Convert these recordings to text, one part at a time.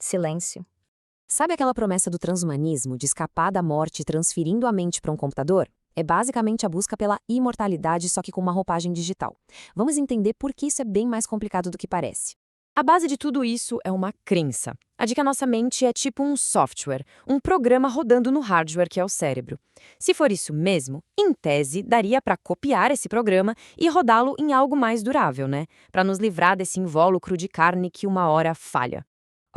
Silêncio. Sabe aquela promessa do transhumanismo de escapar da morte transferindo a mente para um computador? É basicamente a busca pela imortalidade, só que com uma roupagem digital. Vamos entender por que isso é bem mais complicado do que parece. A base de tudo isso é uma crença. A de que a nossa mente é tipo um software, um programa rodando no hardware que é o cérebro. Se for isso mesmo, em tese, daria para copiar esse programa e rodá-lo em algo mais durável, né? Para nos livrar desse invólucro de carne que uma hora falha.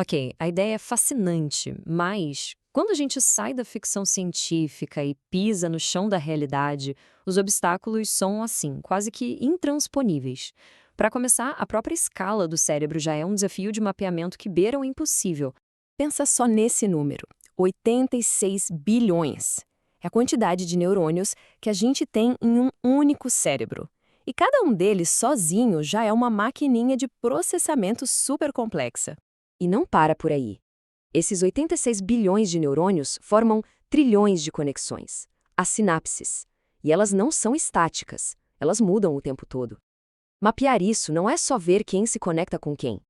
Ok, a ideia é fascinante, mas quando a gente sai da ficção científica e pisa no chão da realidade, os obstáculos são, assim, quase que intransponíveis. Para começar, a própria escala do cérebro já é um desafio de mapeamento que beira o impossível. Pensa só nesse número: 86 bilhões. É a quantidade de neurônios que a gente tem em um único cérebro. E cada um deles sozinho já é uma maquininha de processamento super complexa. E não para por aí. Esses 86 bilhões de neurônios formam trilhões de conexões, as sinapses. E elas não são estáticas, elas mudam o tempo todo. Mapear isso não é só ver quem se conecta com quem.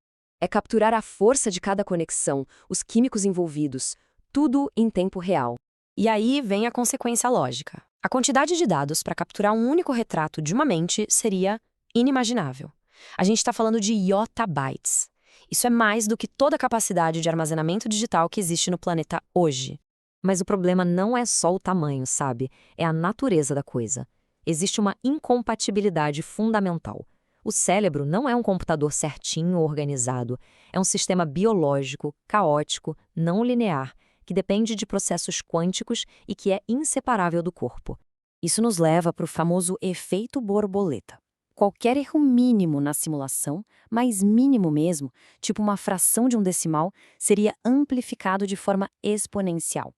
É capturar a força de cada conexão, os químicos envolvidos, tudo em tempo real. E aí vem a consequência lógica. A quantidade de dados para capturar um único retrato de uma mente seria inimaginável. A gente está falando de yottabytes. Isso é mais do que toda a capacidade de armazenamento digital que existe no planeta hoje. Mas o problema não é só o tamanho, sabe? É a natureza da coisa. Existe uma incompatibilidade fundamental. O cérebro não é um computador certinho ou organizado. É um sistema biológico, caótico, não linear, que depende de processos quânticos e que é inseparável do corpo. Isso nos leva para o famoso efeito borboleta. Qualquer erro mínimo na simulação, mais mínimo mesmo, tipo uma fração de um decimal, seria amplificado de forma exponencial.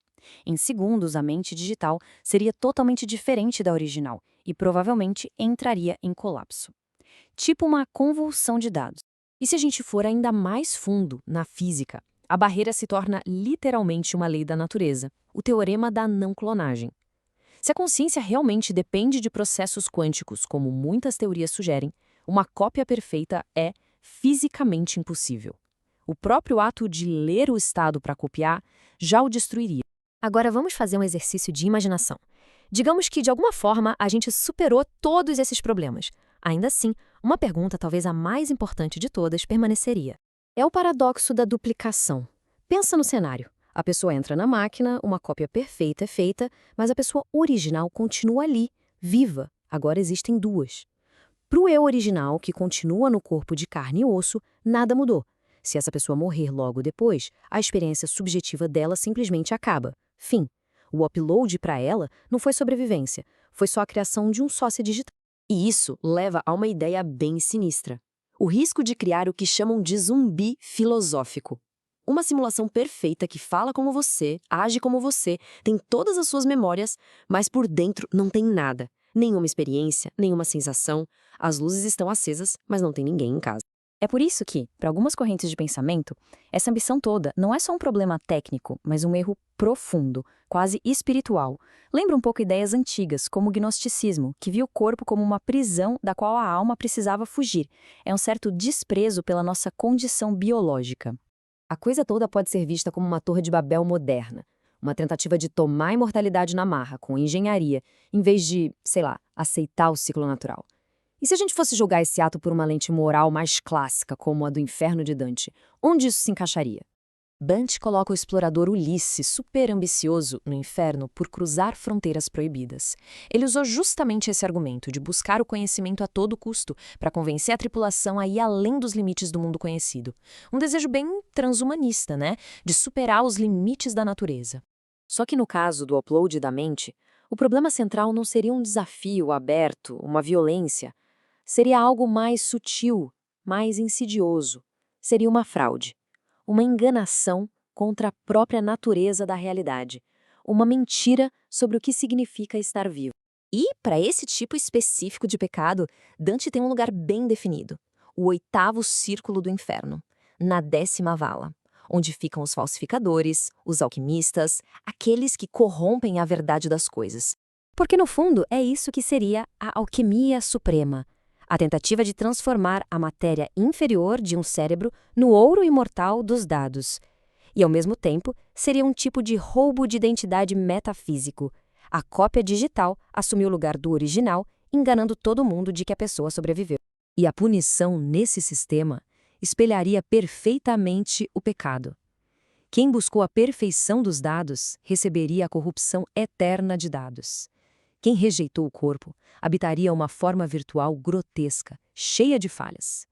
Em segundos, a mente digital seria totalmente diferente da original e provavelmente entraria em colapso. Tipo uma convulsão de dados. E se a gente for ainda mais fundo na física, a barreira se torna literalmente uma lei da natureza, o teorema da não clonagem. Se a consciência realmente depende de processos quânticos, como muitas teorias sugerem, uma cópia perfeita é fisicamente impossível. O próprio ato de ler o estado para copiar já o destruiria. Agora vamos fazer um exercício de imaginação. Digamos que, de alguma forma, a gente superou todos esses problemas. Ainda assim, uma pergunta, talvez a mais importante de todas, permaneceria. É o paradoxo da duplicação. Pensa no cenário. A pessoa entra na máquina, uma cópia perfeita é feita, mas a pessoa original continua ali, viva. Agora existem duas. Para o eu original, que continua no corpo de carne e osso, nada mudou. Se essa pessoa morrer logo depois, a experiência subjetiva dela simplesmente acaba. Fim. O upload para ela não foi sobrevivência, foi só a criação de um sócio digital. E isso leva a uma ideia bem sinistra. O risco de criar o que chamam de zumbi filosófico. Uma simulação perfeita que fala como você, age como você, tem todas as suas memórias, mas por dentro não tem nada. Nenhuma experiência, nenhuma sensação. As luzes estão acesas, mas não tem ninguém em casa. É por isso que, para algumas correntes de pensamento, essa ambição toda não é só um problema técnico, mas um erro profundo, quase espiritual. Lembra um pouco ideias antigas, como o gnosticismo, que via o corpo como uma prisão da qual a alma precisava fugir. É um certo desprezo pela nossa condição biológica. A coisa toda pode ser vista como uma Torre de Babel moderna, uma tentativa de tomar a imortalidade na marra, com engenharia, em vez de, sei lá, aceitar o ciclo natural. E se a gente fosse julgar esse ato por uma lente moral mais clássica, como a do Inferno de Dante, onde isso se encaixaria? Dante coloca o explorador Ulisses, super ambicioso, no inferno por cruzar fronteiras proibidas. Ele usou justamente esse argumento de buscar o conhecimento a todo custo para convencer a tripulação a ir além dos limites do mundo conhecido. Um desejo bem transhumanista, né? De superar os limites da natureza. Só que no caso do upload da mente, o problema central não seria um desafio aberto, uma violência. Seria algo mais sutil, mais insidioso. Seria uma fraude. Uma enganação contra a própria natureza da realidade, uma mentira sobre o que significa estar vivo. E, para esse tipo específico de pecado, Dante tem um lugar bem definido, o 8º círculo do inferno, na 10ª vala, onde ficam os falsificadores, os alquimistas, aqueles que corrompem a verdade das coisas. Porque, no fundo, é isso que seria a alquimia suprema, a tentativa de transformar a matéria inferior de um cérebro no ouro imortal dos dados. E, ao mesmo tempo, seria um tipo de roubo de identidade metafísico. A cópia digital assumiu o lugar do original, enganando todo mundo de que a pessoa sobreviveu. E a punição nesse sistema espelharia perfeitamente o pecado. Quem buscou a perfeição dos dados receberia a corrupção eterna de dados. Quem rejeitou o corpo habitaria uma forma virtual grotesca, cheia de falhas.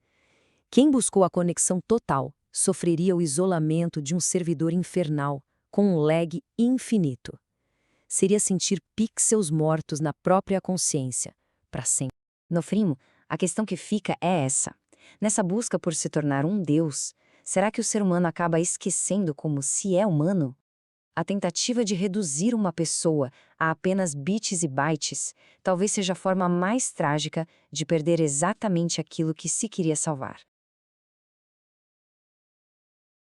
Quem buscou a conexão total sofreria o isolamento de um servidor infernal, com um lag infinito. Seria sentir pixels mortos na própria consciência, para sempre. No fim, a questão que fica é essa. Nessa busca por se tornar um deus, será que o ser humano acaba esquecendo como se é humano? A tentativa de reduzir uma pessoa a apenas bits e bytes talvez seja a forma mais trágica de perder exatamente aquilo que se queria salvar.